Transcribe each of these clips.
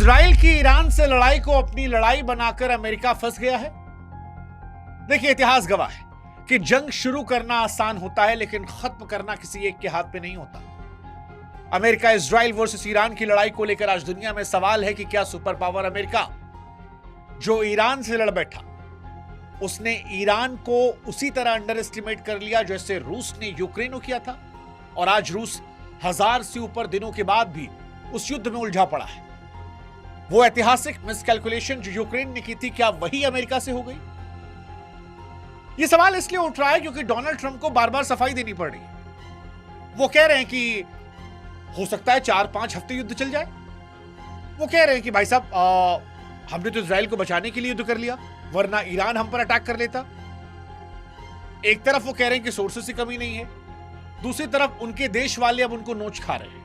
Israel की Iran से लड़ाई को अपनी लड़ाई बनाकर अमेरिका फंस गया है। देखिए, इतिहास गवाह है कि जंग शुरू करना आसान होता है, लेकिन खत्म करना किसी एक के हाथ में नहीं होता। अमेरिका इजराइल वर्सेस ईरान की लड़ाई को लेकर आज दुनिया में सवाल है कि क्या सुपर पावर अमेरिका, जो ईरान से लड़ बैठा, उसने ईरान को उसी तरह अंडर एस्टिमेट कर लिया जैसे रूस ने यूक्रेन को किया था, और आज रूस 1000 से ऊपर दिनों के बाद भी उस युद्ध में उलझा पड़ा है। वो ऐतिहासिक मिसकैलकुलेशन जो यूक्रेन ने की थी, क्या वही अमेरिका से हो गई? ये सवाल इसलिए उठ रहा है क्योंकि डोनाल्ड ट्रंप को बार बार सफाई देनी पड़ रही है। वो कह रहे हैं कि हो सकता है 4-5 हफ्ते युद्ध चल जाए। वो कह रहे हैं कि भाई साहब, हमने तो इजराइल को बचाने के लिए युद्ध कर लिया, वरना ईरान हम पर अटैक कर लेता। एक तरफ वो कह रहे हैं कि सोर्सेस की कमी नहीं है, दूसरी तरफ उनके देश वाले अब उनको नोच खा रहे हैं।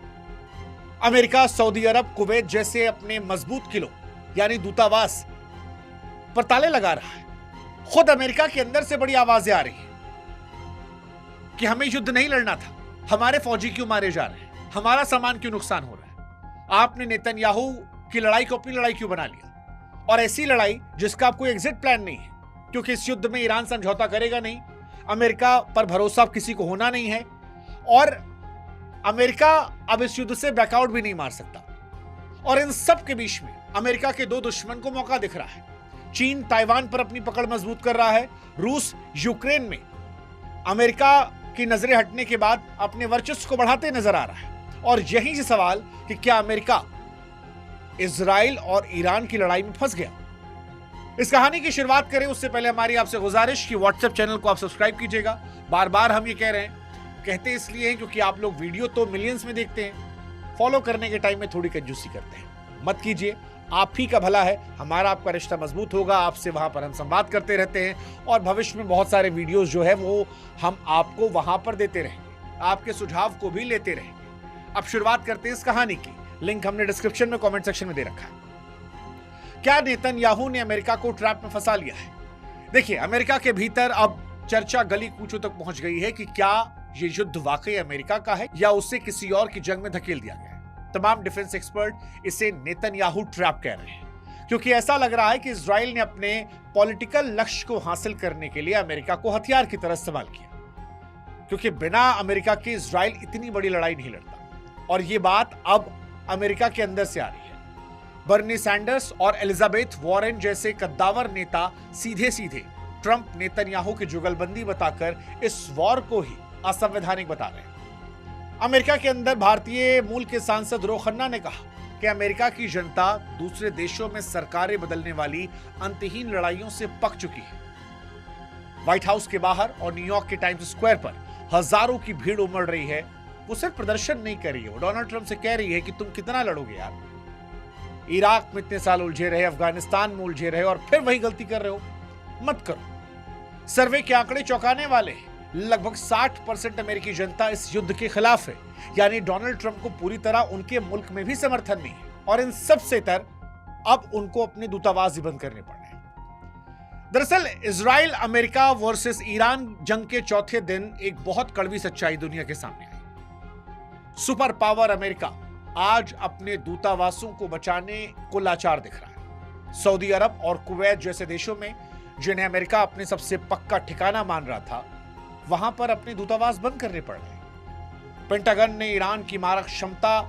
अमेरिका, सऊदी अरब, कुवैत जैसे अपने मजबूत किलों यानी दूतावास पर ताले लगा रहा है। खुद अमेरिका के अंदर से बड़ी आवाजें आ रही हैं कि हमें युद्ध नहीं लड़ना था, हमारे फौजी क्यों मारे जा रहे हैं, हमारा सामान क्यों नुकसान हो रहा है, आपने नेतन्याहू की लड़ाई को अपनी लड़ाई क्यों बना लिया, और ऐसी लड़ाई जिसका अब कोई एग्जिट प्लान नहीं है, क्योंकि इस युद्ध में ईरान समझौता करेगा नहीं, अमेरिका पर भरोसा अब किसी को होना नहीं है, और अमेरिका अब इस युद्ध से बैकआउट भी नहीं मार सकता। और इन सब के बीच में अमेरिका के दो दुश्मन को मौका दिख रहा है। चीन ताइवान पर अपनी पकड़ मजबूत कर रहा है, रूस यूक्रेन में अमेरिका की नजरें हटने के बाद अपने वर्चस्व को बढ़ाते नजर आ रहा है। और यही से सवाल कि क्या अमेरिका इजराइल और ईरान की लड़ाई में फंस गया? इस कहानी की शुरुआत करें उससे पहले हमारी आपसे गुजारिश कि व्हाट्सएप चैनल को आप सब्सक्राइब कीजिएगा। बार बार हम ये कह रहे हैं, कहते इसलिए हैं क्योंकि आप लोग वीडियो तो मिलियंस में देखते हैं, फॉलो करने के टाइम में थोड़ी कंजूसी करते हैं। मत कीजिए, आप ही का भला है, हमारा आपका रिश्ता मजबूत होगा। आपसे वहां पर हम संवाद करते रहते हैं और भविष्य में बहुत सारे वीडियोस जो है वो हम आपको वहां पर देते रहेंगे, आपके सुझाव को भी लेते रहेंगे। अब शुरुआत करते हैं इस कहानी की। लिंक हमने डिस्क्रिप्शन में, कमेंट सेक्शन में दे रखा है। क्या नेतन्याहू ने अमेरिका को ट्रैप में फंसा लिया है? देखिए, अमेरिका के भीतर अब चर्चा गली कूचों तक पहुंच गई है कि क्या ये युद्ध वाकई अमेरिका का है या उसे किसी और की जंग में धकेल दिया गया है। तमाम डिफेंस एक्सपर्ट इसे नेतन्याहू ट्रैप कह रहे हैं, क्योंकि ऐसा लग रहा है कि इजराइल ने अपने पॉलिटिकल लक्ष्य को हासिल करने के लिए अमेरिका को हथियार की तरह इस्तेमाल किया, क्योंकि बिना अमेरिका के इजराइल इतनी बड़ी लड़ाई नहीं लड़ता। और ये बात अब अमेरिका के अंदर से आ रही है। बर्नी सैंडर्स और एलिजाबेथ वॉरेन जैसे कद्दावर नेता सीधे सीधे ट्रंप नेतन्याहू की जुगलबंदी बताकर इस वॉर को ही असंवैधानिक बता रहे हैं। अमेरिका के अंदर भारतीय मूल के सांसद रो खन्ना ने कहा कि अमेरिका की जनता दूसरे देशों में सरकारें बदलने वाली अंतहीन लड़ाइयों से पक चुकी है। व्हाइट हाउस के बाहर और न्यूयॉर्क के टाइम्स स्क्वायर पर हजारों की भीड़ उमड़ रही है। वो सिर्फ प्रदर्शन नहीं कर रही है, वो डोनाल्ड ट्रंप से कह रही है कि तुम कितना लड़ोगे यार। इराक में इतने साल उलझे रहे, अफगानिस्तान में उलझे रहे और फिर वही गलती कर रहे हो, मत करो। सर्वे के आंकड़े चौंकाने वाले हैं। लगभग 60% अमेरिकी जनता इस युद्ध के खिलाफ है, यानी डोनाल्ड ट्रंप को पूरी तरह उनके मुल्क में भी समर्थन नहीं है। और इन सबसे तर अब उनको अपने दूतावास ही बंद करने पड़ रहे हैं। दरअसल इजराइल अमेरिका वर्सेस ईरान जंग के चौथे दिन एक बहुत कड़वी सच्चाई दुनिया के सामने आई। सुपर पावर अमेरिका आज अपने दूतावासों को बचाने को लाचार दिख रहा है। सऊदी अरब और कुवैत जैसे देशों में, जिन्हें अमेरिका अपने सबसे पक्का ठिकाना मान रहा था, वहां पर अपने दूतावास बंद करने पड़ रहे। पेंटागन ने ईरान की मारक क्षमता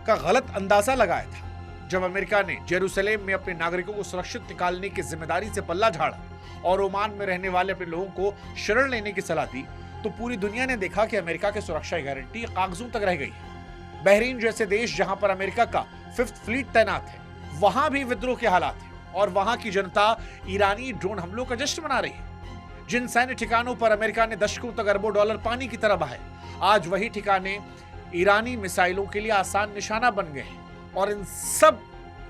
का गलत अंदाजा लगाया था जब अमेरिका ने जेरूसलेम में अपने नागरिकों को सुरक्षित निकालने की जिम्मेदारी से पल्ला झाड़ा और ओमान में रहने वाले अपने लोगों को शरण लेने की सलाह दी। तो पूरी दुनिया ने देखा कि अमेरिका की सुरक्षा गारंटी कागजों तक रह गई है। बहरीन जैसे देश, जहां पर अमेरिका का 5th फ्लीट तैनात है, वहां भी विद्रोह के हालात है और वहां की जनता ईरानी ड्रोन हमलों का जश्न मना रही है। जिन सैन्य ठिकानों पर अमेरिका ने दशकों तक अरबों डॉलर पानी की तरह बहाए, आज वही ठिकाने ईरानी मिसाइलों के लिए आसान निशाना बन गए हैं। और इन सब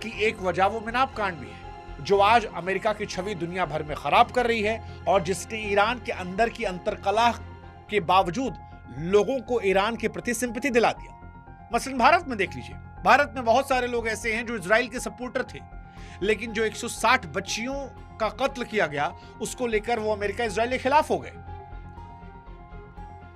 की एक वजह वो मिनाब कांड भी है, जो आज अमेरिका की छवि दुनिया भर में खराब कर रही है और जिसने ईरान के अंदर की अंतरकलह के बावजूद लोगों को ईरान के प्रति सिंपैथी दिला दिया। मसलन भारत में देख लीजिए, भारत में बहुत सारे लोग ऐसे हैं जो इजराइल के सपोर्टर थे, लेकिन जो 160 बच्चियों का कत्ल किया गया उसको लेकर वो अमेरिका इजराइल के खिलाफ हो गए।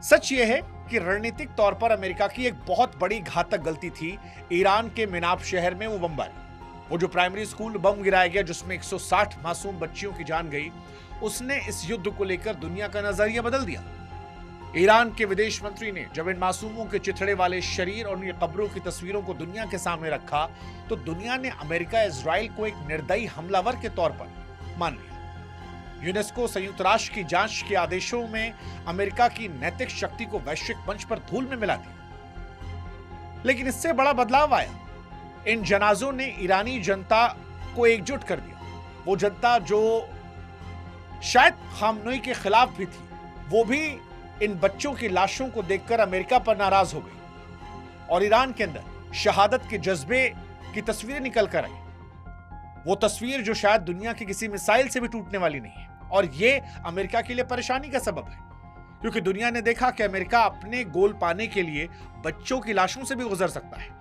सच यह है कि रणनीतिक तौर पर अमेरिका की एक बहुत बड़ी घातक गलती थी ईरान के मिनाब शहर में वो बमबारी। वो जो प्राइमरी स्कूल बम गिराया गया जिसमें 160 मासूम बच्चियों की जान गई, उसने इस युद्ध को लेकर दुनिया का नजरिया बदल दिया। ईरान के विदेश मंत्री ने जब इन मासूमों के चिथड़े वाले शरीर और उनकी कब्रों की तस्वीरों को दुनिया के सामने रखा तो दुनिया ने अमेरिका इजराइल को एक निर्दयी हमलावर के तौर पर मान लिया। यूनेस्को संयुक्त राष्ट्र की जांच के आदेशों में अमेरिका की नैतिक शक्ति को वैश्विक मंच पर धूल में मिला दिया। लेकिन इससे बड़ा बदलाव आया। इन जनाजों ने ईरानी जनता को एकजुट कर दिया। वो जनता जो शायद खामनोई के खिलाफ भी थी, वो भी इन बच्चों की लाशों को देखकर अमेरिका पर नाराज हो गई और ईरान के अंदर शहादत के जज्बे की तस्वीरें निकल कर आई। वो तस्वीर जो शायद दुनिया की किसी मिसाइल से भी टूटने वाली नहीं है। और ये अमेरिका के लिए परेशानी का सबब है, क्योंकि दुनिया ने देखा कि अमेरिका अपने गोल पाने के लिए बच्चों की लाशों से भी गुजर सकता है।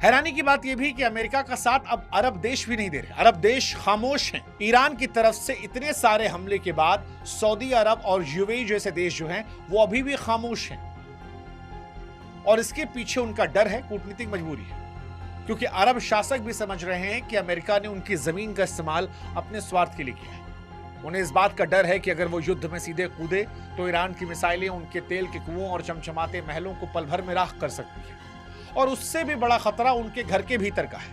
हैरानी की बात यह भी कि अमेरिका का साथ अब अरब देश भी नहीं दे रहे। अरब देश खामोश हैं। ईरान की तरफ से इतने सारे हमले के बाद सऊदी अरब और यूएई जैसे देश जो हैं वो अभी भी खामोश हैं। और इसके पीछे उनका डर है, कूटनीतिक मजबूरी है, क्योंकि अरब शासक भी समझ रहे हैं कि अमेरिका ने उनकी जमीन का इस्तेमाल अपने स्वार्थ के लिए किया है। उन्हें इस बात का डर है कि अगर वो युद्ध में सीधे कूदे तो ईरान की मिसाइलें उनके तेल के कुओं और चमचमाते महलों को पल भर में राख कर सकती है। और उससे भी बड़ा खतरा उनके घर के भीतर का है,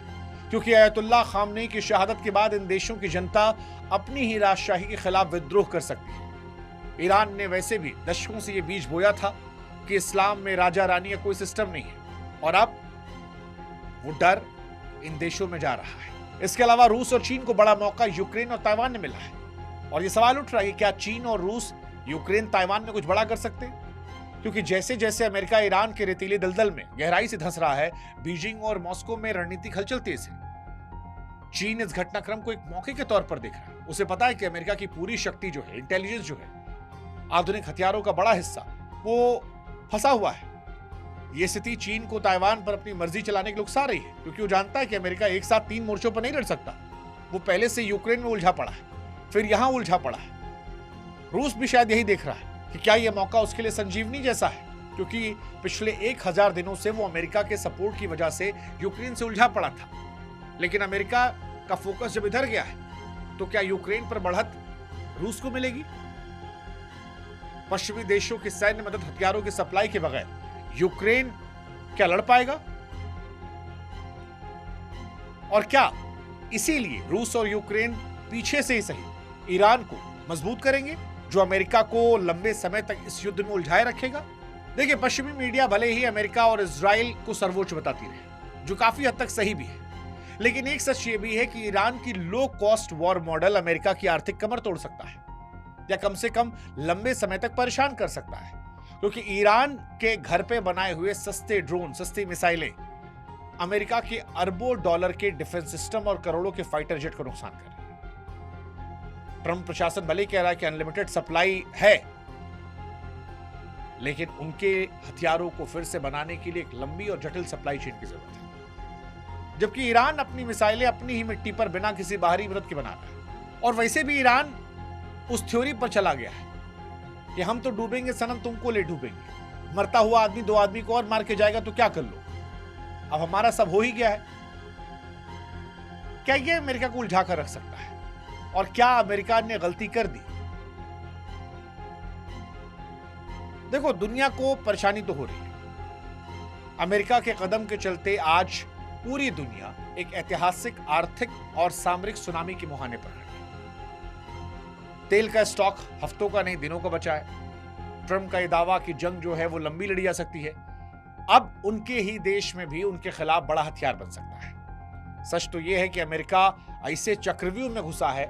क्योंकि अयतुल्लाह खामनेई की शहादत के बाद इन देशों की जनता अपनी ही राजशाही के खिलाफ विद्रोह कर सकती है। ईरान ने वैसे भी दशकों से यह बीज बोया था कि इस्लाम में राजा रानी का कोई सिस्टम नहीं है, और अब वो डर इन देशों में जा रहा है। इसके अलावा रूस और चीन को बड़ा मौका यूक्रेन और ताइवान ने मिला है। और ये सवाल उठ रहा है कि क्या चीन और रूस यूक्रेन ताइवान में कुछ बड़ा कर सकते हैं? क्योंकि जैसे जैसे अमेरिका ईरान के रेतीले दलदल में गहराई से धंस रहा है, बीजिंग और मॉस्को में रणनीतिक हलचल तेज है। चीन इस घटनाक्रम को एक मौके के तौर पर देख रहा है। उसे पता है कि अमेरिका की पूरी शक्ति जो है, इंटेलिजेंस जो है, आधुनिक हथियारों का बड़ा हिस्सा वो फंसा हुआ है। ये स्थिति चीन को ताइवान पर अपनी मर्जी चलाने के लिए उकसा रही है, क्योंकि वो जानता है कि अमेरिका एक साथ 3 मोर्चों पर नहीं लड़ सकता। वो पहले से यूक्रेन में उलझा पड़ा है, फिर यहां उलझा पड़ा है। रूस भी शायद यही देख रहा है कि क्या यह मौका उसके लिए संजीवनी जैसा है, क्योंकि पिछले 1000 दिनों से वो अमेरिका के सपोर्ट की वजह से यूक्रेन से उलझा पड़ा था। लेकिन अमेरिका का फोकस जब इधर गया है तो क्या यूक्रेन पर बढ़त रूस को मिलेगी? पश्चिमी देशों की सैन्य मदद, हथियारों की सप्लाई के बगैर यूक्रेन क्या लड़ पाएगा? और क्या इसीलिए रूस और यूक्रेन पीछे से ही सही ईरान को मजबूत करेंगे, जो अमेरिका को लंबे समय तक इस युद्ध में उलझाए रखेगा? देखिए, पश्चिमी मीडिया भले ही अमेरिका और इजराइल को सर्वोच्च बताती रहे, जो काफी हद तक सही भी है, लेकिन एक सच ये भी है कि ईरान की low cost war model America की आर्थिक कमर तोड़ सकता है, या कम से कम लंबे समय तक परेशान कर सकता है। क्योंकि ईरान के घर पे बनाए हुए सस्ते ड्रोन, सस्ती मिसाइलें अमेरिका के अरबों डॉलर के डिफेंस सिस्टम और करोड़ों के फाइटर जेट को नुकसान कर रही है। ट्रंप प्रशासन भले कह रहा है कि अनलिमिटेड सप्लाई है, लेकिन उनके हथियारों को फिर से बनाने के लिए एक लंबी और जटिल सप्लाई चेन की जरूरत है। जबकि ईरान अपनी मिसाइलें अपनी ही मिट्टी पर बिना किसी बाहरी मदद के बना रहा है। और वैसे भी ईरान उस थ्योरी पर चला गया है कि हम तो डूबेंगे सनम, तुमको ले डूबेंगे। मरता हुआ आदमी 2 आदमी को और मार के जाएगा तो क्या कर लो, अब हमारा सब हो ही गया है। क्या ये अमेरिका को उलझा कर रख सकता है? और क्या अमेरिका ने गलती कर दी? देखो, दुनिया को परेशानी तो हो रही है। अमेरिका के कदम के चलते आज पूरी दुनिया एक ऐतिहासिक आर्थिक और सामरिक सुनामी के मुहाने पर है। तेल का स्टॉक हफ्तों का नहीं दिनों का बचा है। ट्रंप का यह दावा कि जंग जो है वो लंबी लड़ी जा सकती है, अब उनके ही देश में भी उनके खिलाफ बड़ा हथियार बन सकता है। सच तो यह है कि अमेरिका ऐसे चक्रव्यूह में घुसा है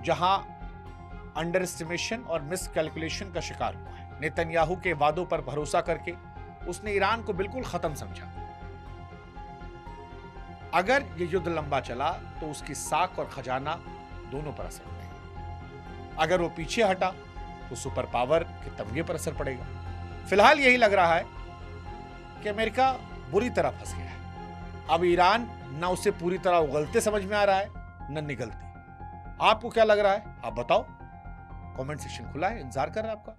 जहां अंडर एस्टिमेशन और मिस कैलकुलेशन का शिकार हुआ है। नेतन्याहू के वादों पर भरोसा करके उसने ईरान को बिल्कुल खत्म समझा। अगर यह युद्ध लंबा चला तो उसकी साख और खजाना दोनों पर असर पड़ेगा। अगर वो पीछे हटा तो सुपर पावर के तमगे पर असर पड़ेगा। फिलहाल यही लग रहा है कि अमेरिका बुरी तरह फंस गया है। अब ईरान ना उसे पूरी तरह उगलते समझ में आ रहा है, न निगलते। आपको क्या लग रहा है? आप बताओ। कमेंट सेक्शन खुला है, इंतजार कर रहा है आपका।